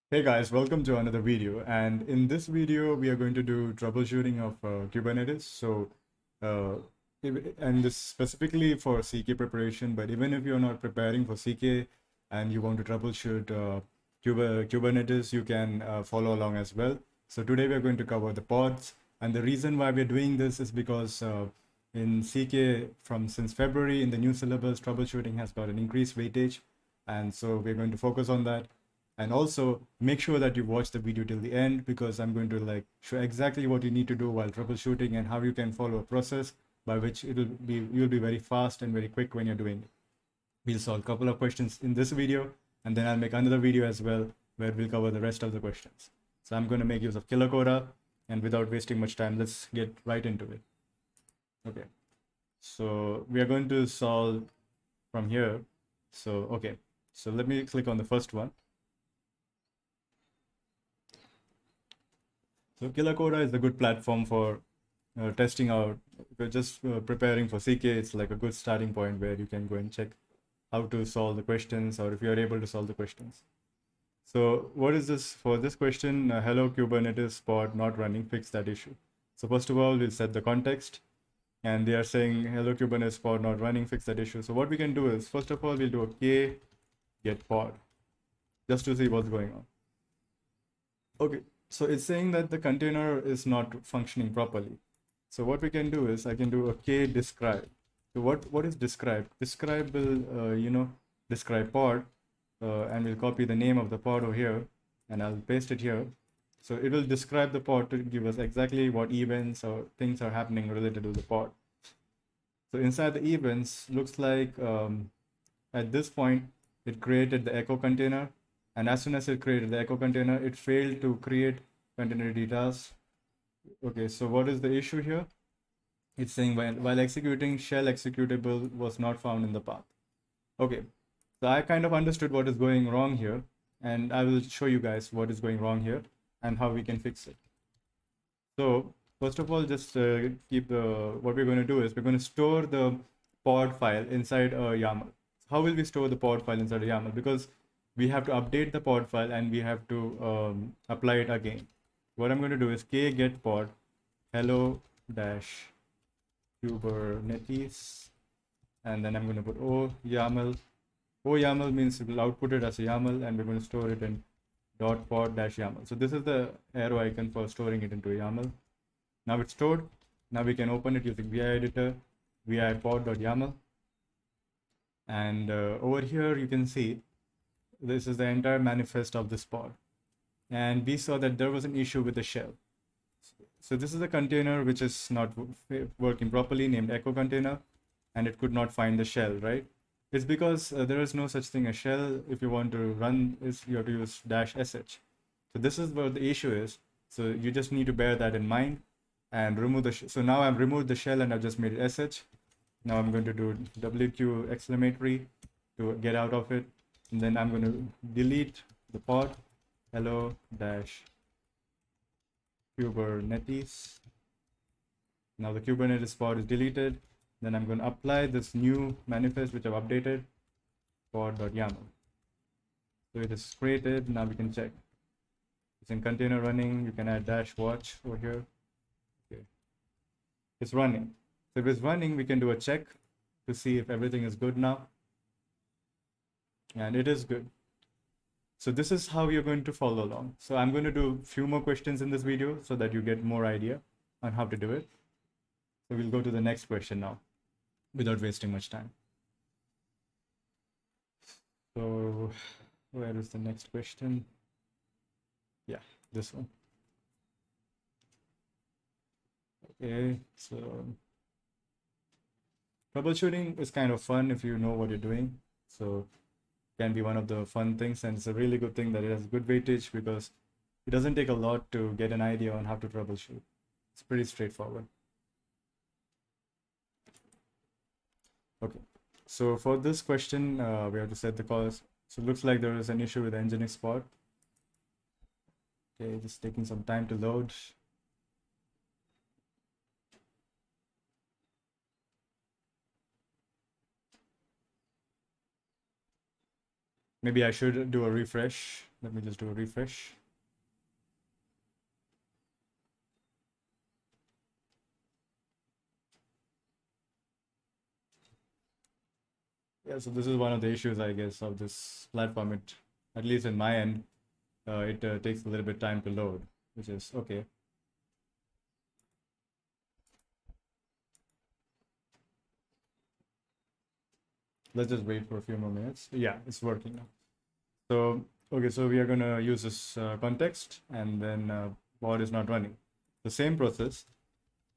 Hey guys, welcome to another video. And in this video, we are going to do troubleshooting of Kubernetes. Uh, and this specifically for CK preparation. But even if you're not preparing for CK and you want to troubleshoot Kubernetes, you can follow along as well. So today we're going to cover the pods. And the reason why we're doing this is because in CK from since February in the new syllabus, troubleshooting has got an increased weightage. And so we're going to focus on that. And also make sure that you watch the video till the end because I'm going to show exactly what you need to do while troubleshooting and how you can follow a process by which you'll be very fast and very quick when you're doing it. We'll solve a couple of questions in this video and then I'll make another video as well where we'll cover the rest of the questions. So I'm going to make use of Killer Coda, and without wasting much time, let's get right into it. Okay, so we are going to solve from here. So let me click on the first one. So Killer Coda is a good platform for testing out. If you're just preparing for CK, it's like a good starting point where you can go and check how to solve the questions or if you're able to solve the questions. So what is this for this question? Hello Kubernetes pod not running, fix that issue. So first of all, we'll set the context and they are saying hello Kubernetes pod not running, fix that issue. So what we can do is, first of all, we'll do a k get pod just to see what's going on. Okay, so it's saying that the container is not functioning properly. So what we can do is I can do a k describe. So what is describe? Describe will describe pod, and we'll copy the name of the pod over here, and I'll paste it here. So it will describe the pod to give us exactly what events or things are happening related to the pod. So inside the events, looks like at this point it created the echo container, and as soon as it created the echo container, it failed to create container details. Okay, so what is the issue here? It's saying while executing, shell executable was not found in the path. Okay, so I kind of understood what is going wrong here, and I will show you guys what is going wrong here and how we can fix it. So first of all, just keep what we're going to do is we're going to store the pod file inside a YAML. How will we store the pod file inside a YAML? Because we have to update the pod file and we have to apply it again. What I'm going to do is k get pod hello dash Kubernetes, and then I'm going to put o YAML. O YAML means it will output it as a YAML, and we're going to store it in dot pod dash YAML. So this is the arrow icon for storing it into a YAML. Now it's stored. Now we can open it using vi editor, vi pod.yaml. And over here you can see this is the entire manifest of this pod. And we saw that there was an issue with the shell. So this is a container which is not working properly, named echo container, and it could not find the shell, right? It's because there is no such thing as shell. If you want to run this, you have to use -sh. So this is where the issue is. So you just need to bear that in mind and remove the so now I've removed the shell and I've just made it sh. Now I'm going to do wq exclamatory to get out of it, and then I'm going to delete the pod hello dash Kubernetes. Now the Kubernetes pod is deleted. Then I'm going to apply this new manifest which I've updated, pod.yaml. So it is created. Now we can check. It's in container running. You can add dash watch over here. Okay, it's running. So if it's running, we can do a check to see if everything is good now. And it is good. So this is how you're going to follow along. So I'm going to do a few more questions in this video so that you get more idea on how to do it. So we'll go to the next question now without wasting much time. So where is the next question? Yeah, this one. Okay, so troubleshooting is kind of fun if you know what you're doing. So can be one of the fun things, and it's a really good thing that it has good weightage because it doesn't take a lot to get an idea on how to troubleshoot. It's pretty straightforward. Okay, so for this question, we have to set the cause. So it looks like there is an issue with the Nginx pod. Okay, just taking some time to load. Maybe I should do a refresh. Let me just do a refresh. Yeah, so this is one of the issues, I guess, of this platform. It, at least in my end, it takes a little bit time to load, which is okay. Let's just wait for a few more minutes. Yeah, it's working now. So, okay, so we are going to use this context, and then pod is not running. The same process,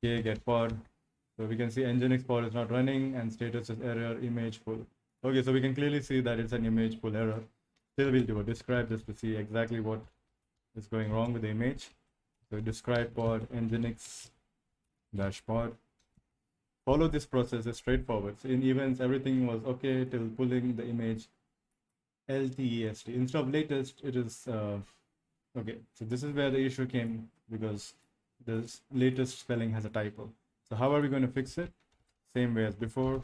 k get pod. So we can see nginx pod is not running, and status is error image pull. Okay, so we can clearly see that it's an image pull error. Still, we'll do a describe just to see exactly what is going wrong with the image. So describe pod nginx dash pod. Follow this process, is straightforward. So in events, everything was okay till pulling the image LTEST. Instead of latest, it is okay. So this is where the issue came, because this latest spelling has a typo. So how are we going to fix it? Same way as before.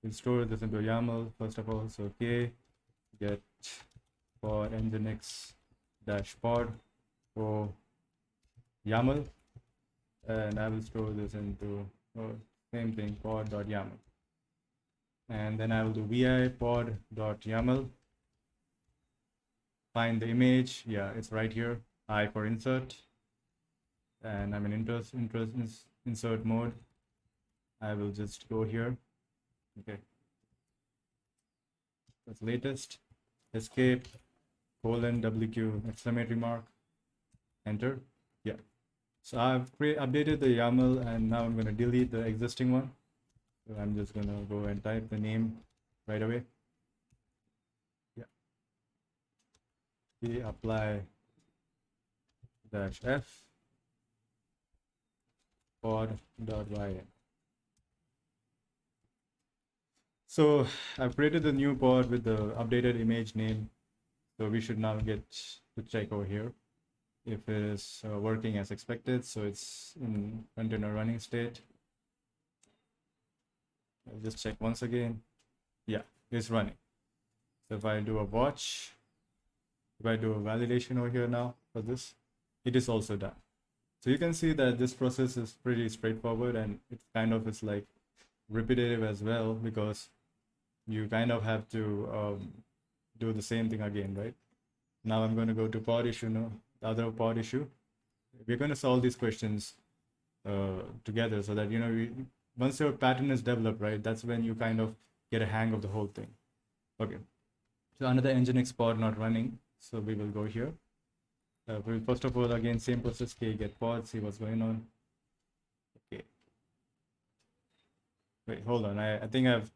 We'll store this into a YAML first of all. So k get pod nginx dash pod for YAML, and I will store this into same thing, pod.yaml, and then I will do vi pod.yaml. Find the image. Yeah, it's right here. I for insert, and I'm in insert mode. I will just go here. Okay, that's latest. Escape colon wq exclamatory mark. Enter. Yeah. So I've updated the YAML, and now I'm going to delete the existing one. So I'm just going to go and type the name right away. Yeah. We apply -f pod.ym. So I've created the new pod with the updated image name. So we should now get to check over here if it is working as expected. So it's in container running state. I'll just check once again. Yeah, it's running. So if I do a watch, if I do a validation over here now for this, it is also done. So you can see that this process is pretty straightforward, and it kind of is like repetitive as well, because you kind of have to do the same thing again, right? Now I'm going to go to pod issue now, the other pod issue. We're going to solve these questions together, so that, you know, once your pattern is developed, right, that's when you kind of get a hang of the whole thing. Okay, so another nginx pod not running, so we will go here. We'll first of all, again, same process, k get pod, see what's going on. Okay, wait, hold on, I think I've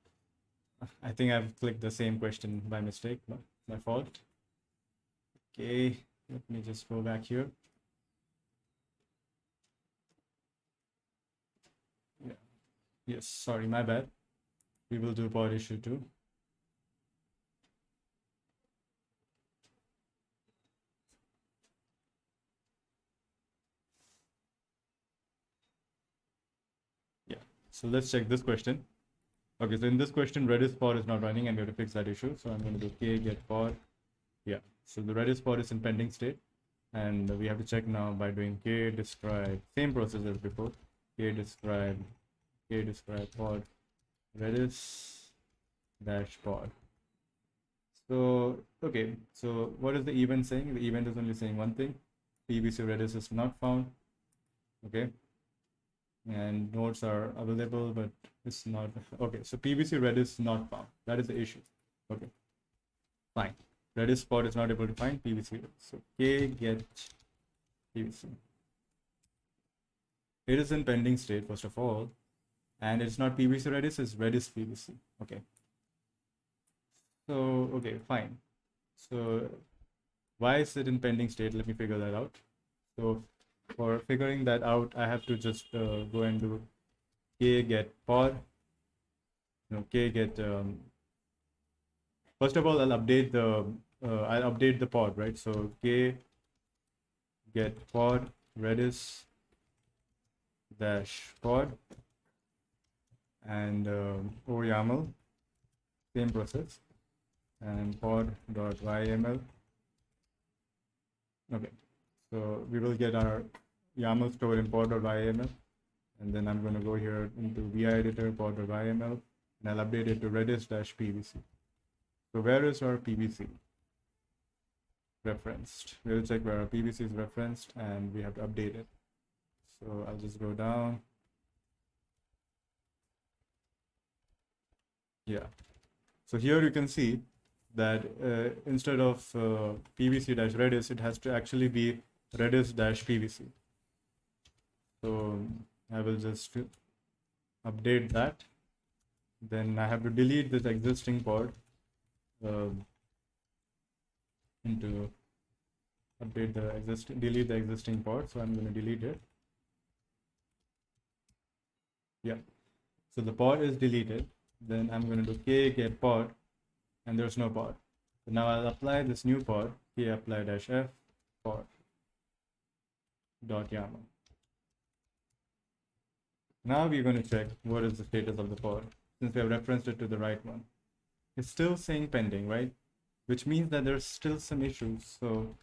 clicked the same question by mistake. No, my fault. Okay, let me just go back here. Yeah, yes, sorry, my bad. We will do pod issue 2. Yeah, so let's check this question. Okay, so in this question, Redis pod is not running, and we have to fix that issue. So I'm going to do k get pod. Yeah, so the Redis pod is in pending state, and we have to check now by doing k describe, same process as before. K describe pod Redis dash pod. So okay, so what is the event saying? The event is only saying one thing: PVC Redis is not found. Okay, and nodes are available, but it's not. Okay, so PVC Redis not found. That is the issue. Okay, fine. Redis pod is not able to find PVC. So k get PVC. It is in pending state, first of all, and it's not PVC Redis, it's Redis PVC. Okay. So okay, fine. So why is it in pending state? Let me figure that out. So for figuring that out, I have to just go and do k get pod. No, k get. First of all, I'll update the pod, right? So k get pod Redis dash pod, and OYAML, same process, and pod.yml. Okay, so we will get our YAML stored in pod.yml, and then I'm going to go here into vi editor pod.yml, and I'll update it to redis-pvc. So where is our pvc referenced? We'll check where our pvc is referenced, and we have to update it. So I'll just go down. Yeah. So here you can see that instead of pvc-redis, it has to actually be redis-pvc. So I will just update that. Then I have to delete this existing pod into update the existing, delete the existing pod. So I'm going to delete it. Yeah. So the pod is deleted. Then I'm going to do k get pod, and there's no pod. So now I'll apply this new pod, k apply -f pod dot YAML. Now we're going to check what is the status of the pod, since we have referenced it to the right one. It's still saying pending, right? Which means that there's still some issues. So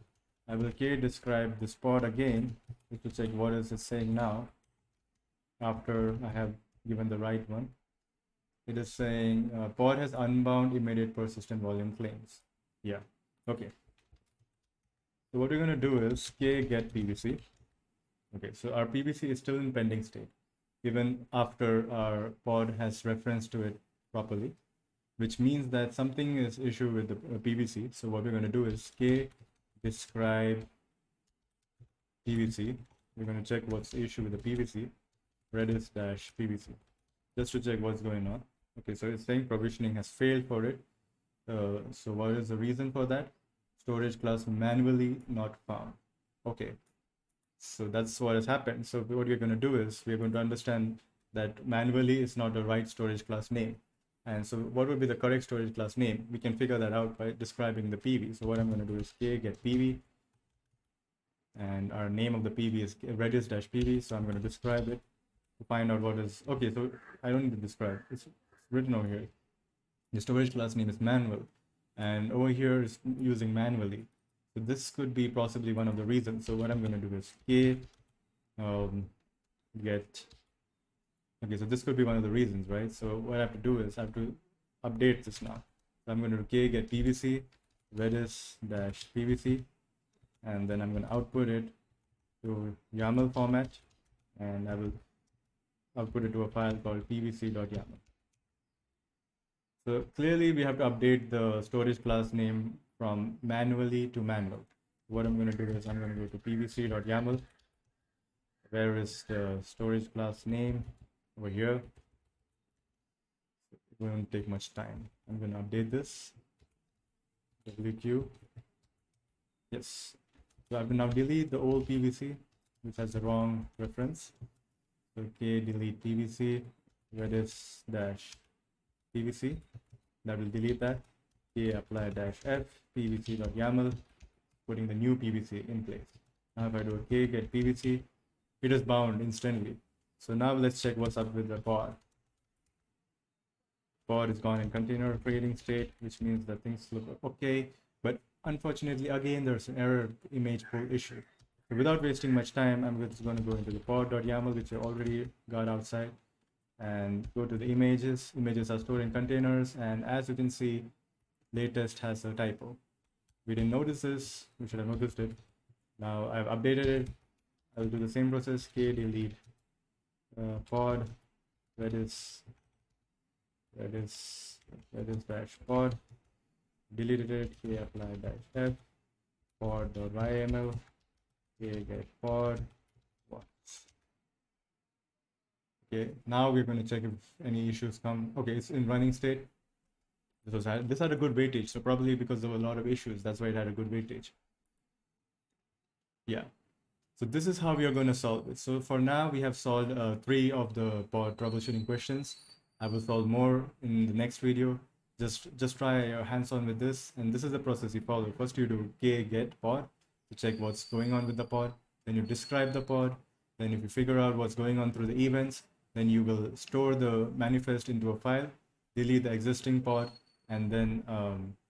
I will k describe this pod again, just to check what is it saying now after I have given the right one. It is saying pod has unbound immediate persistent volume claims. Yeah, okay. So what we're going to do is k get pvc. Okay, so our pvc is still in pending state, even after our pod has reference to it properly, which means that something is issue with the pvc. So what we're going to do is k describe pvc. We're going to check what's the issue with the pvc, redis-pvc, just to check what's going on. Okay, so it's saying provisioning has failed for it. So what is the reason for that? Storage class manually not found. Okay, so that's what has happened. So what we're going to do is we're going to understand that manually is not the right storage class name. And so what would be the correct storage class name? We can figure that out by describing the PV. So what I'm going to do is k get PV, and our name of the PV is redis-pv. So I'm going to describe it to find out what is, okay, so I don't need to describe, it's written over here. The storage class name is manual, and over here is using manually. So this could be possibly one of the reasons. So what I'm going to do is k get, okay, so this could be one of the reasons, right? So what I have to do is I have to update this now. So I'm going to do k get pvc redis-pvc, and then I'm going to output it to YAML format, and I will output it to a file called pvc.yaml. So clearly we have to update the storage class name from manually to manual. What I'm going to do is I'm going to go to pvc.yaml. Where is the storage class name? Over here. It won't take much time. I'm going to update this. WQ. Yes. So I will now delete the old PVC, which has the wrong reference. So k delete PVC redis-pvc. That will delete that. K apply -f pvc.yaml, putting the new PVC in place. Now if I do a k get PVC, it is bound instantly. So now let's check what's up with the pod. Pod is gone in container creating state, which means that things look okay. But unfortunately, again, there's an error image pool issue. So without wasting much time, I'm just going to go into the pod.yaml, which I already got outside, and go to the images. Images are stored in containers, and as you can see, latest has a typo. We didn't notice this. We should have noticed it. Now I've updated it. I will do the same process. K delete pod redis-pod, deleted it. K apply -f pod.yml, k get pod. Okay, now we're going to check if any issues come. Okay, it's in running state. This had a good weightage, so probably because there were a lot of issues, that's why it had a good weightage. Yeah. So this is how we are going to solve it. So for now, we have solved 3 of the pod troubleshooting questions. I will solve more in the next video. Just try your hands-on with this, and this is the process you follow. First, you do k get pod to check what's going on with the pod. Then you describe the pod. Then if you figure out what's going on through the events, then you will store the manifest into a file, delete the existing pod, and then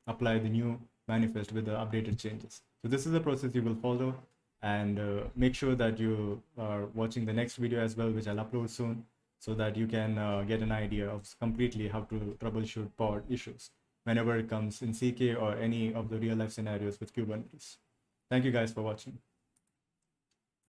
apply the new manifest with the updated changes. So this is the process you will follow, and make sure that you are watching the next video as well, which I'll upload soon, so that you can get an idea of completely how to troubleshoot pod issues whenever it comes in CK or any of the real life scenarios with Kubernetes. Thank you guys for watching.